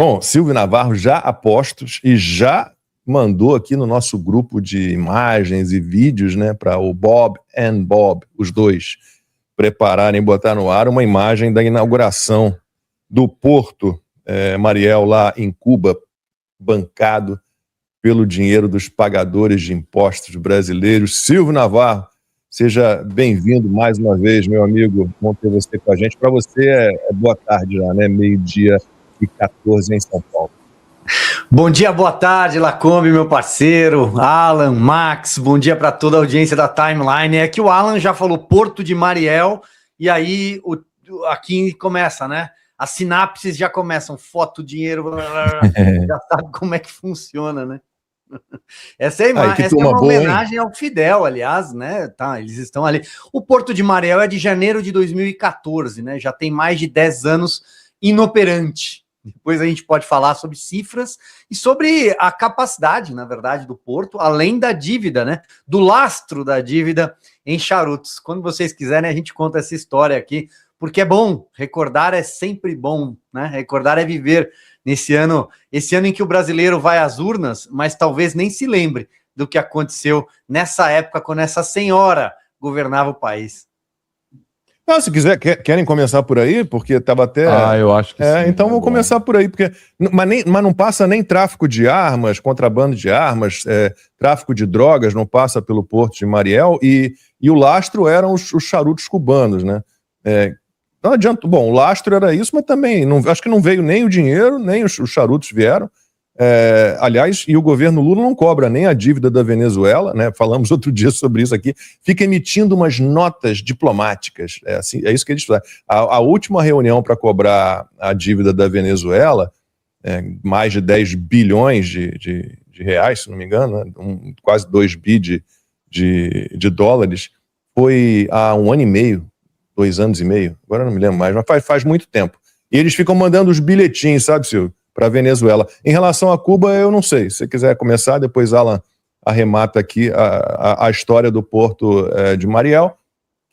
Bom, Silvio Navarro já a postos e já mandou aqui no nosso grupo de imagens e vídeos, né, para o Bob and Bob, os dois, prepararem e botar no ar uma imagem da inauguração do Porto Mariel lá em Cuba, bancado pelo dinheiro dos pagadores de impostos brasileiros. Silvio Navarro, seja bem-vindo mais uma vez, meu amigo. Bom ter você com a gente. Para você é boa tarde já, né? 12h14 em São Paulo. Bom dia, boa tarde, Lacombe, meu parceiro, Alan, Max, bom dia para toda a audiência da Timeline. É que o Alan já falou Porto de Mariel, e aí aqui começa, né? As sinapses já começam, foto, dinheiro, já sabe como é que funciona, né? Essa é uma homenagem ao Fidel, aliás, né? Tá, eles estão ali. O Porto de Mariel é de janeiro de 2014, né? Já tem mais de 10 anos inoperante. Depois a gente pode falar sobre cifras e sobre a capacidade, na verdade, do Porto, além da dívida, né? Do lastro da dívida em charutos. Quando vocês quiserem, a gente conta essa história aqui, porque é bom, recordar é sempre bom, né? Recordar é viver nesse ano, esse ano em que o brasileiro vai às urnas, mas talvez nem se lembre do que aconteceu nessa época, quando essa senhora governava o país. Não, se quiser, querem começar por aí? Porque estava até... eu acho que sim. Então vamos começar por aí, porque... Mas não passa nem tráfico de armas, contrabando de armas, tráfico de drogas, não passa pelo Porto de Mariel, e o lastro eram os charutos cubanos, né? Não adianta... Bom, o lastro era isso, mas também acho que não veio nem o dinheiro, nem os charutos vieram. Aliás, e o governo Lula não cobra nem a dívida da Venezuela, né? Falamos outro dia sobre isso aqui, fica emitindo umas notas diplomáticas, assim, é isso que eles fazem. A última reunião para cobrar a dívida da Venezuela, mais de 10 bilhões de reais, se não me engano, né? Quase 2 bi de dólares, foi há 1 ano e meio, 2 anos e meio, agora eu não me lembro mais, mas faz muito tempo. E eles ficam mandando os bilhetinhos, sabe, Silvio? Para a Venezuela. Em relação a Cuba, eu não sei. Se você quiser começar, depois Alan arremata aqui a história do Porto de Mariel,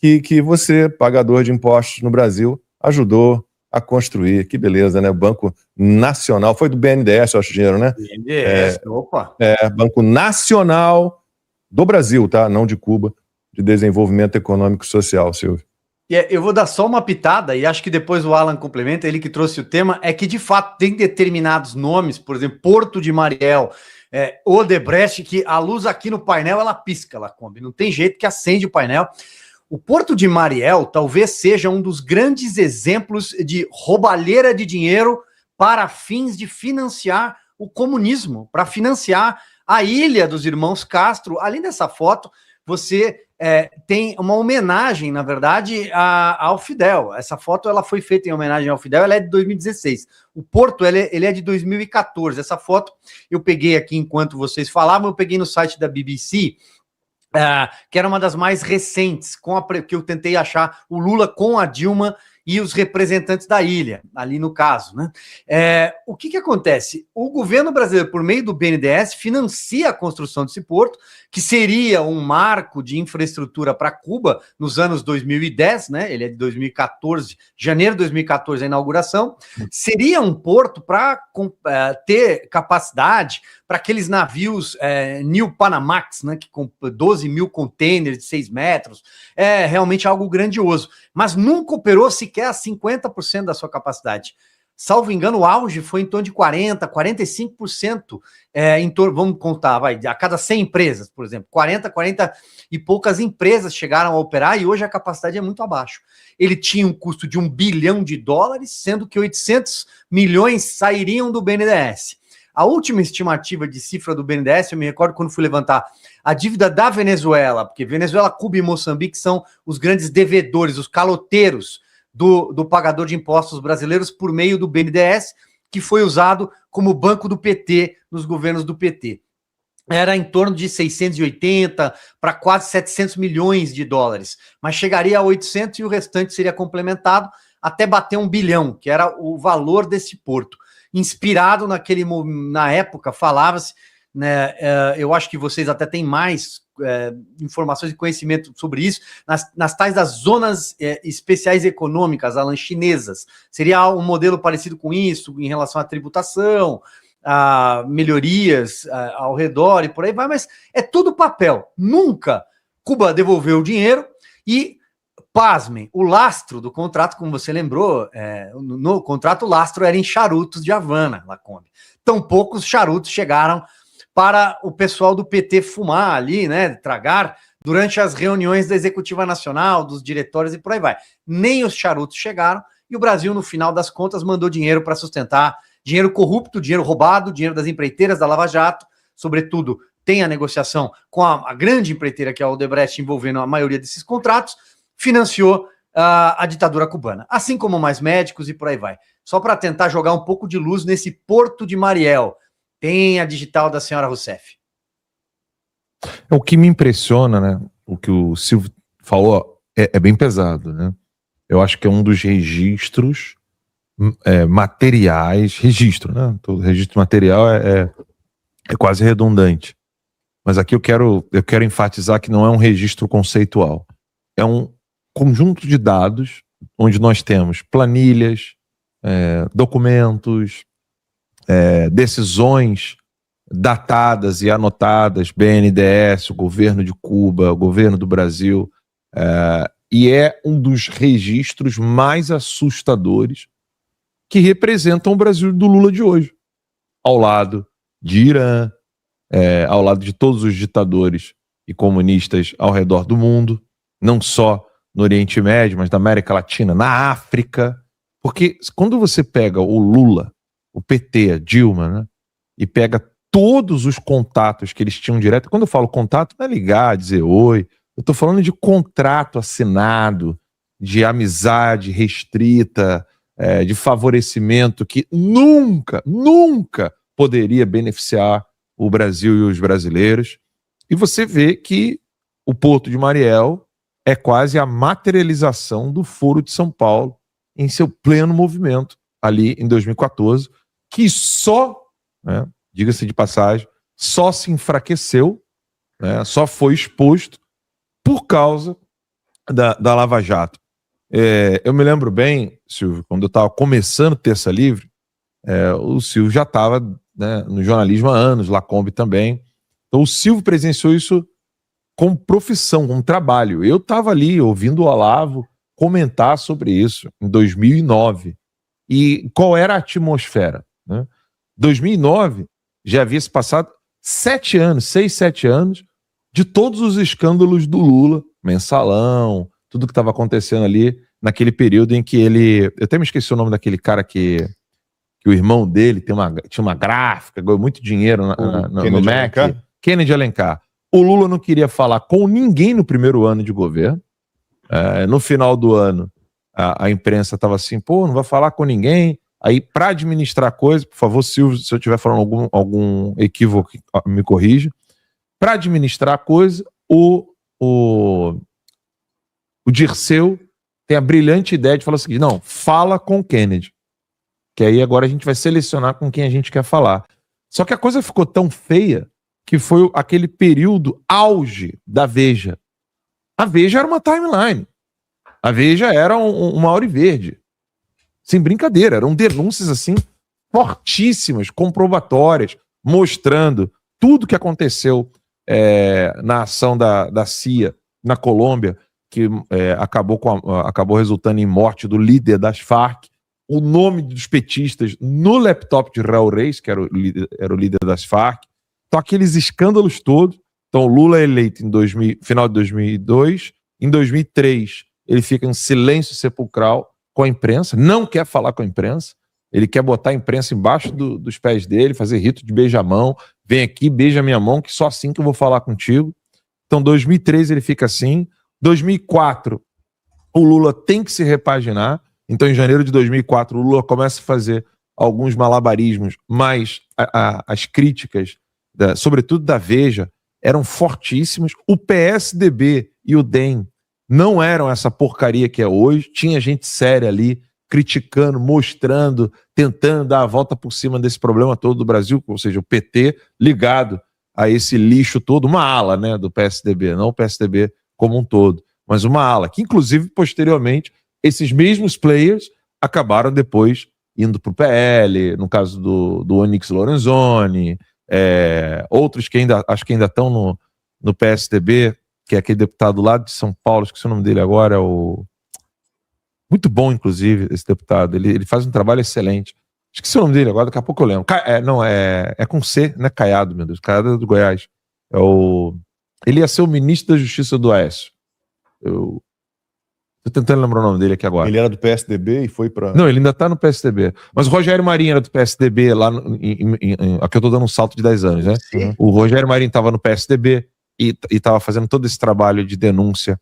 que você, pagador de impostos no Brasil, ajudou a construir. Que beleza, né? Banco Nacional, foi do BNDES, eu acho, dinheiro, né? BNDES, opa! Banco Nacional do Brasil, tá? Não de Cuba, de Desenvolvimento Econômico e Social, Silvio. Eu vou dar só uma pitada, e acho que depois o Alan complementa, ele que trouxe o tema, é que de fato tem determinados nomes, por exemplo, Porto de Mariel, Odebrecht, que a luz aqui no painel, ela pisca, Lacombe, não tem jeito que acende o painel. O Porto de Mariel talvez seja um dos grandes exemplos de roubalheira de dinheiro para fins de financiar o comunismo, para financiar a ilha dos irmãos Castro. Além dessa foto, você tem uma homenagem, na verdade, ao Fidel. Essa foto ela foi feita em homenagem ao Fidel, ela é de 2016. O Porto ele é de 2014. Essa foto eu peguei aqui enquanto vocês falavam, eu peguei no site da BBC, que era uma das mais recentes, que eu tentei achar o Lula com a Dilma e os representantes da ilha, ali no caso, né? O que acontece? O governo brasileiro, por meio do BNDES, financia a construção desse porto, que seria um marco de infraestrutura para Cuba nos anos 2010, né? Ele é de 2014, janeiro de 2014 a inauguração. Seria um porto para ter capacidade para aqueles navios New Panamax, né? Que com 12 mil containers de 6 metros, é realmente algo grandioso, mas nunca operou sequer a 50% da sua capacidade. Salvo engano, o auge foi em torno de 40%, 45%, vamos contar, a cada 100 empresas, por exemplo, 40 e poucas empresas chegaram a operar e hoje a capacidade é muito abaixo. Ele tinha um custo de $1 bilhão, sendo que 800 milhões sairiam do BNDES. A última estimativa de cifra do BNDES, eu me recordo quando fui levantar a dívida da Venezuela, porque Venezuela, Cuba e Moçambique são os grandes devedores, os caloteiros do pagador de impostos brasileiros por meio do BNDES, que foi usado como banco do PT nos governos do PT. Era em torno de 680 para quase 700 milhões de dólares, mas chegaria a 800 e o restante seria complementado até bater $1 bilhão, que era o valor desse porto. Inspirado na época, falava-se, né, eu acho que vocês até têm mais informações e conhecimento sobre isso, nas tais das zonas especiais econômicas, Alan, chinesas. Seria um modelo parecido com isso, em relação à tributação, a melhorias ao redor e por aí vai, mas é tudo papel. Nunca Cuba devolveu o dinheiro e, pasmem, o lastro do contrato, como você lembrou, no contrato o lastro era em charutos de Havana, Lacombe. Tão poucos charutos chegaram para o pessoal do PT fumar ali, né, tragar, durante as reuniões da Executiva Nacional, dos diretórios e por aí vai. Nem os charutos chegaram e o Brasil, no final das contas, mandou dinheiro para sustentar, dinheiro corrupto, dinheiro roubado, dinheiro das empreiteiras da Lava Jato, sobretudo tem a negociação com a grande empreiteira que é a Odebrecht envolvendo a maioria desses contratos, financiou a ditadura cubana, assim como mais médicos e por aí vai. Só para tentar jogar um pouco de luz nesse Porto de Mariel, tem a digital da senhora Rousseff. O que me impressiona, né, o que o Silvio falou, é bem pesado, né? Eu acho que é um dos registros materiais, né? Todo registro material é quase redundante. Mas aqui eu quero enfatizar que não é um registro conceitual. É um conjunto de dados onde nós temos planilhas, documentos, decisões datadas e anotadas, BNDES, o governo de Cuba, o governo do Brasil, e é um dos registros mais assustadores que representam o Brasil do Lula de hoje, ao lado de Irã, ao lado de todos os ditadores e comunistas ao redor do mundo, não só no Oriente Médio, mas na América Latina, na África, porque quando você pega o Lula, o PT, a Dilma, né, e pega todos os contatos que eles tinham direto, quando eu falo contato, não é ligar, dizer oi, eu estou falando de contrato assinado, de amizade restrita, de favorecimento que nunca poderia beneficiar o Brasil e os brasileiros. E você vê que o Porto de Mariel é quase a materialização do Foro de São Paulo em seu pleno movimento ali em 2014, que só, né, diga-se de passagem, só se enfraqueceu, né, só foi exposto por causa da Lava Jato. Eu me lembro bem, Silvio, quando eu estava começando Terça Livre, o Silvio já estava, né, no jornalismo há anos, Lacombe também. Então o Silvio presenciou isso como profissão, como trabalho. Eu estava ali ouvindo o Olavo comentar sobre isso em 2009. E qual era a atmosfera, né? 2009 já havia se passado 7 anos de todos os escândalos do Lula, mensalão, tudo que estava acontecendo ali naquele período em que ele... Eu até me esqueci o nome daquele cara que o irmão dele tinha uma gráfica, ganhou muito dinheiro no MEC. Kennedy Alencar. O Lula não queria falar com ninguém no primeiro ano de governo. No final do ano, a imprensa estava assim, não vai falar com ninguém. Aí, para administrar coisa, por favor, Silvio, se eu estiver falando algum equívoco, me corrija. Para administrar a coisa, o Dirceu tem a brilhante ideia de falar o seguinte: não, fala com o Kennedy, que aí agora a gente vai selecionar com quem a gente quer falar. Só que a coisa ficou tão feia que foi aquele período auge da Veja. A Veja era uma timeline. A Veja era uma Hora Verde. Sem brincadeira, eram denúncias assim fortíssimas, comprobatórias, mostrando tudo que aconteceu na ação da CIA na Colômbia, que acabou resultando em morte do líder das Farc, o nome dos petistas no laptop de Raul Reis, que era o líder das Farc. Então, aqueles escândalos todos. Então, Lula é eleito em final de 2002. Em 2003, ele fica em silêncio sepulcral com a imprensa, não quer falar com a imprensa, ele quer botar a imprensa embaixo dos pés dele, fazer rito de beijamão, vem aqui, beija minha mão, que só assim que eu vou falar contigo. Então, 2003 ele fica assim. 2004, o Lula tem que se repaginar. Então, em janeiro de 2004, o Lula começa a fazer alguns malabarismos, mas as críticas, sobretudo da Veja, eram fortíssimas. O PSDB e o DEM não eram essa porcaria que é hoje. Tinha gente séria ali, criticando, mostrando, tentando dar a volta por cima desse problema todo do Brasil, ou seja, o PT ligado a esse lixo todo, uma ala, né, do PSDB, não o PSDB como um todo, mas uma ala, que inclusive, posteriormente, esses mesmos players acabaram depois indo para o PL, no caso do Onyx Lorenzoni, outros que acho que ainda estão no PSDB, que é aquele deputado lá de São Paulo, esqueci o nome dele agora, muito bom, inclusive, esse deputado, ele faz um trabalho excelente. Esqueci o nome dele agora, daqui a pouco eu lembro. É com C, né? Caiado, meu Deus. Caiado é do Goiás. Ele ia ser o ministro da Justiça do Aécio. Eu tô tentando lembrar o nome dele aqui agora. Ele era do PSDB e foi para... Não, ele ainda tá no PSDB. Mas o Rogério Marinho era do PSDB lá aqui eu tô dando um salto de 10 anos, né? Sim. O Rogério Marinho estava no PSDB e tava fazendo todo esse trabalho de denúncia,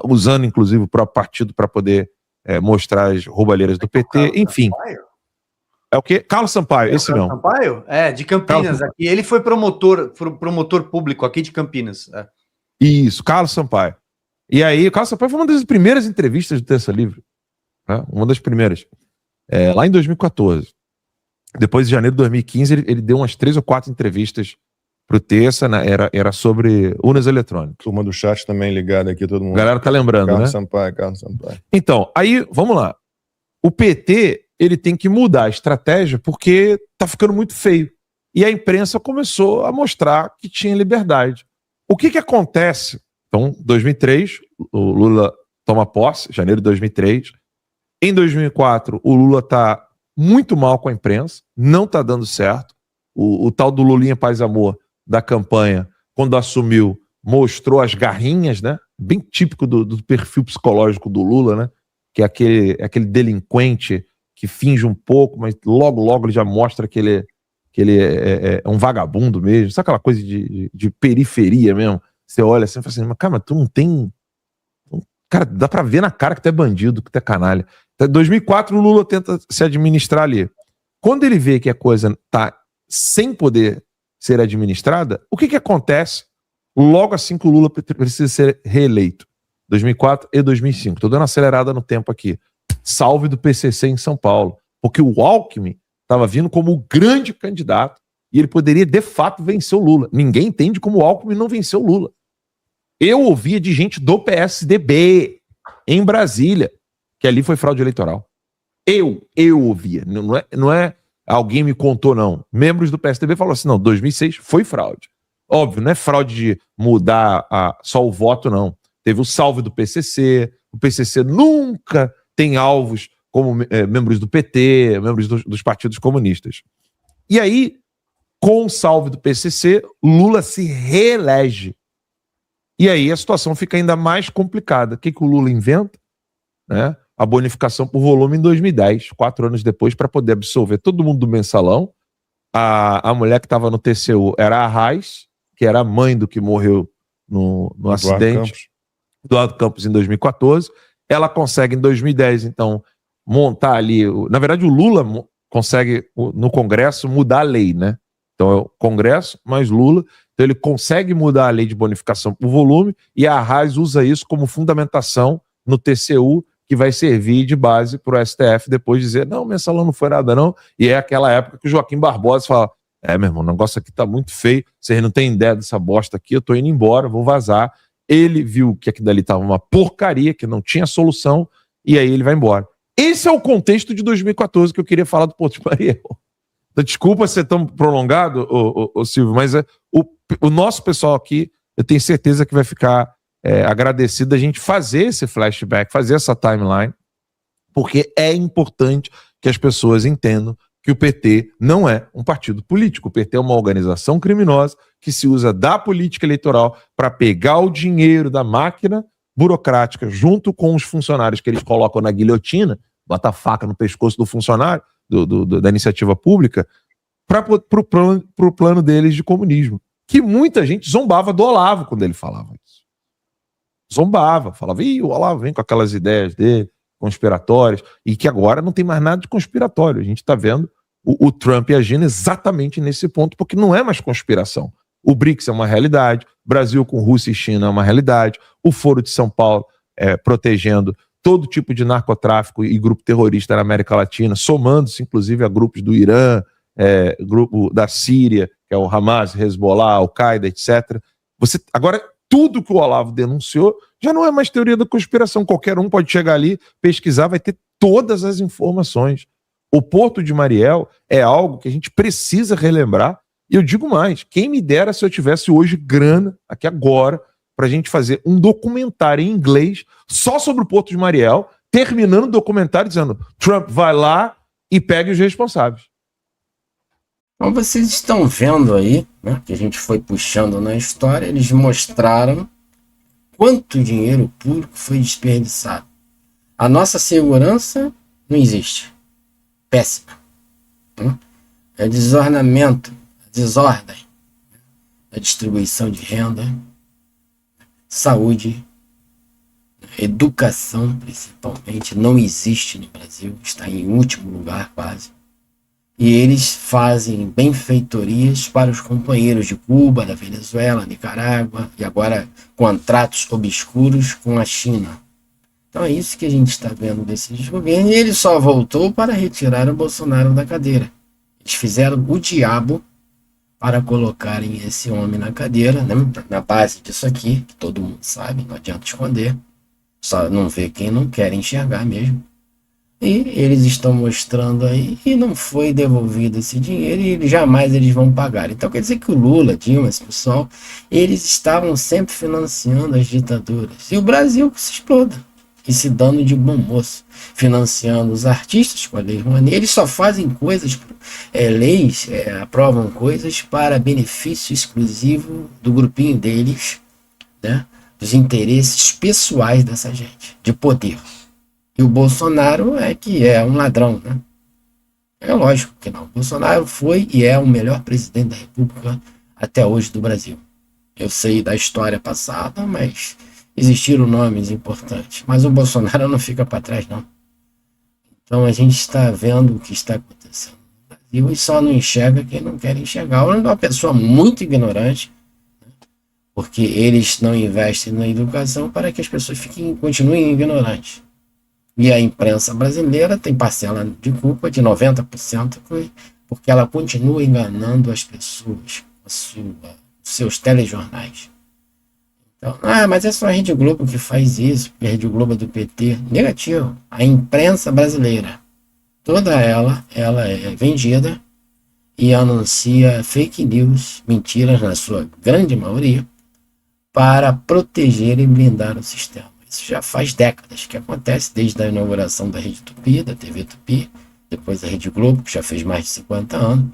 usando inclusive o próprio partido para poder mostrar as roubalheiras do PT, enfim. É o quê? Carlos Sampaio, esse não. Sampaio? De Campinas. Aqui. Ele foi promotor público aqui de Campinas. Isso, Carlos Sampaio. E aí, o Carlos Sampaio foi uma das primeiras entrevistas do Terça Livre. Né? Uma das primeiras. Lá em 2014. Depois, em janeiro de 2015, ele deu umas 3 ou 4 entrevistas pro Terça, né? Era sobre urnas eletrônicas. Turma do chat também ligada aqui, todo mundo. A galera tá lembrando, Carlos né? Carlos Sampaio. Então, aí, vamos lá. O PT, ele tem que mudar a estratégia porque tá ficando muito feio. E a imprensa começou a mostrar que tinha liberdade. O que acontece? Então, 2003, o Lula toma posse, janeiro de 2003. Em 2004, o Lula tá muito mal com a imprensa, não tá dando certo. O tal do Lulinha Paz e Amor da campanha, quando assumiu, mostrou as garrinhas, né? Bem típico do perfil psicológico do Lula, né? Que é aquele delinquente que finge um pouco, mas logo ele já mostra que ele é um vagabundo mesmo. Sabe aquela coisa de periferia mesmo? Você olha assim e fala assim, mas cara, tu não tem... Cara, dá pra ver na cara que tu é bandido, que tu é canalha. Em 2004, o Lula tenta se administrar ali. Quando ele vê que a coisa tá sem poder ser administrada, o que acontece logo assim que o Lula precisa ser reeleito? 2004 e 2005. Tô dando uma acelerada no tempo aqui. Salve do PCC em São Paulo. Porque o Alckmin estava vindo como o grande candidato e ele poderia, de fato, vencer o Lula. Ninguém entende como o Alckmin não venceu o Lula. Eu ouvia de gente do PSDB em Brasília que ali foi fraude eleitoral. Eu ouvia. Não é alguém me contou, não. Membros do PSDB falaram assim, não, 2006 foi fraude. Óbvio, não é fraude de mudar só o voto, não. Teve o salve do PCC. O PCC nunca tem alvos como membros do PT, membros dos partidos comunistas. E aí, com o salve do PCC, Lula se reelege. E aí a situação fica ainda mais complicada. O que o Lula inventa? Né? A bonificação por volume em 2010, 4 anos depois, para poder absolver todo mundo do mensalão. A mulher que estava no TCU era a Raiz, que era a mãe do que morreu no acidente. Eduardo Campos, em 2014. Ela consegue, em 2010, então, montar ali... Na verdade, o Lula consegue, no Congresso, mudar a lei, né? Então, é o Congresso mais Lula. Então, ele consegue mudar a lei de bonificação por volume e a Arraes usa isso como fundamentação no TCU, que vai servir de base para o STF depois dizer, não, mensalão não foi nada, não. E é aquela época que o Joaquim Barbosa fala, meu irmão, o negócio aqui tá muito feio, vocês não têm ideia dessa bosta aqui, eu tô indo embora, vou vazar. Ele viu que aquilo dali tava uma porcaria, que não tinha solução, e aí ele vai embora. Esse é o contexto de 2014 que eu queria falar do Porto de Mariel. Então, desculpa ser tão prolongado, Silvio, mas o nosso pessoal aqui, eu tenho certeza que vai ficar agradecido da gente fazer esse flashback, fazer essa timeline, porque é importante que as pessoas entendam que o PT não é um partido político. O PT é uma organização criminosa que se usa da política eleitoral para pegar o dinheiro da máquina burocrática junto com os funcionários que eles colocam na guilhotina, bota a faca no pescoço do funcionário da iniciativa pública, para o plano deles de comunismo. Que muita gente zombava do Olavo quando ele falava isso. Zombava, falava, o Olavo vem com aquelas ideias dele, conspiratórias, e que agora não tem mais nada de conspiratório. A gente está vendo o Trump agindo exatamente nesse ponto, porque não é mais conspiração. O BRICS é uma realidade, Brasil com Rússia e China é uma realidade, o Foro de São Paulo protegendo todo tipo de narcotráfico e grupo terrorista na América Latina, somando-se inclusive a grupos do Irã, grupo da Síria, que é o Hamas, Hezbollah, Al-Qaeda, etc. Agora, tudo que o Olavo denunciou já não é mais teoria da conspiração. Qualquer um pode chegar ali, pesquisar, vai ter todas as informações. O Porto de Mariel é algo que a gente precisa relembrar. E eu digo mais, quem me dera se eu tivesse hoje grana, aqui agora, para a gente fazer um documentário em inglês só sobre o Porto de Mariel, terminando o documentário dizendo Trump vai lá e pegue os responsáveis. Então vocês estão vendo aí, né, que a gente foi puxando na história, eles mostraram quanto dinheiro público foi desperdiçado. A nossa segurança não existe. Péssima. É desornamento, desordem, a distribuição de renda, saúde, educação, principalmente, não existe no Brasil, está em último lugar quase. E eles fazem benfeitorias para os companheiros de Cuba, da Venezuela, Nicarágua, e agora contratos obscuros com a China. Então é isso que a gente está vendo desse desgoverno, e ele só voltou para retirar o Bolsonaro da cadeira. Eles fizeram o diabo para colocarem esse homem na cadeira, né? Na base disso aqui, que todo mundo sabe, não adianta esconder, só não vê quem não quer enxergar mesmo. E eles estão mostrando aí que não foi devolvido esse dinheiro e jamais eles vão pagar. Então quer dizer que o Lula, Dilma, esse pessoal, eles estavam sempre financiando as ditaduras. E o Brasil que se exploda. E se dando de bom moço, financiando os artistas com a Lei Rouanet. Eles só fazem coisas, aprovam coisas para benefício exclusivo do grupinho deles, né, dos interesses pessoais dessa gente, de poder. E o Bolsonaro que é um ladrão, né? É lógico que não. O Bolsonaro foi e é o melhor presidente da República até hoje do Brasil. Eu sei da história passada, mas existiram nomes importantes, mas o Bolsonaro não fica para trás, não. Então a gente está vendo o que está acontecendo no Brasil e só não enxerga quem não quer enxergar. Ou é uma pessoa muito ignorante, porque eles não investem na educação para que as pessoas continuem ignorantes. E a imprensa brasileira tem parcela de culpa de 90%, porque ela continua enganando as pessoas com seus telejornais. Então, mas é só a Rede Globo que faz isso, porque a Rede Globo é do PT. Negativo. A imprensa brasileira, toda ela é vendida e anuncia fake news, mentiras na sua grande maioria, para proteger e blindar o sistema. Isso já faz décadas que acontece, desde a inauguração da Rede Tupi, da TV Tupi, depois da Rede Globo, que já fez mais de 50 anos,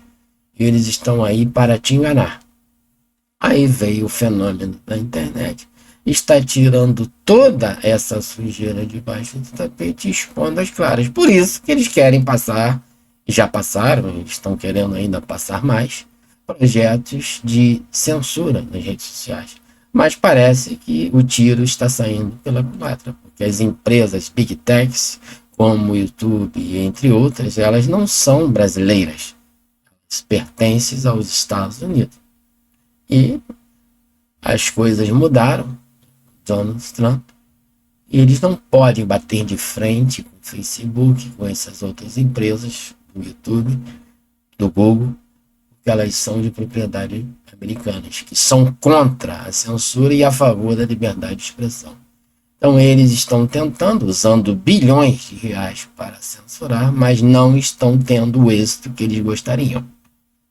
e eles estão aí para te enganar. Aí veio o fenômeno da internet, está tirando toda essa sujeira debaixo do tapete e expondo as claras. Por isso que eles querem passar, já passaram, estão querendo ainda passar mais, projetos de censura nas redes sociais. Mas parece que o tiro está saindo pela culatra, porque as empresas Big Techs, como o YouTube, entre outras, elas não são brasileiras, elas pertencem aos Estados Unidos. E as coisas mudaram, Donald Trump, e eles não podem bater de frente com o Facebook, com essas outras empresas, do YouTube, do Google, porque elas são de propriedade americanas, que são contra a censura e a favor da liberdade de expressão. Então eles estão tentando, usando bilhões de reais para censurar, mas não estão tendo o êxito que eles gostariam.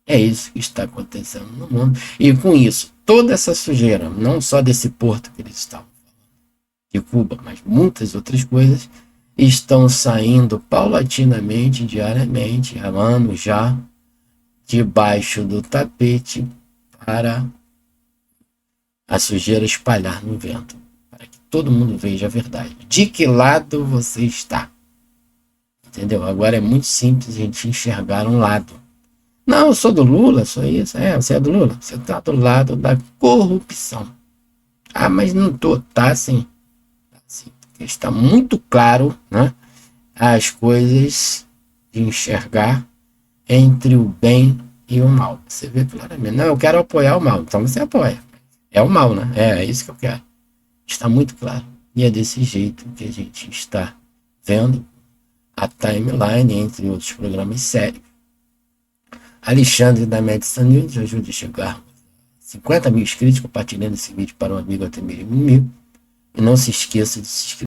É isso que está acontecendo no mundo. E com isso, toda essa sujeira, não só desse porto que eles estavam falando, de Cuba, mas muitas outras coisas, estão saindo paulatinamente, diariamente, há anos já, debaixo do tapete, para a sujeira espalhar no vento, para que todo mundo veja a verdade. De que lado você está? Entendeu? Agora é muito simples a gente enxergar um lado. Não, eu sou do Lula, sou isso. Você é do Lula? Você está do lado da corrupção. Mas não estou. Tá sim. Tá sim. Está muito claro, né, as coisas de enxergar entre o bem e o mal. Você vê claramente. Não, eu quero apoiar o mal. Então você apoia. É o mal, né? É isso que eu quero. Está muito claro. E é desse jeito que a gente está vendo a timeline, entre outros programas sérios, Alexandre da Medicine News, ajude a chegar 50 mil inscritos, compartilhando esse vídeo para um amigo até mesmo inimigo. E não se esqueça de se inscrever.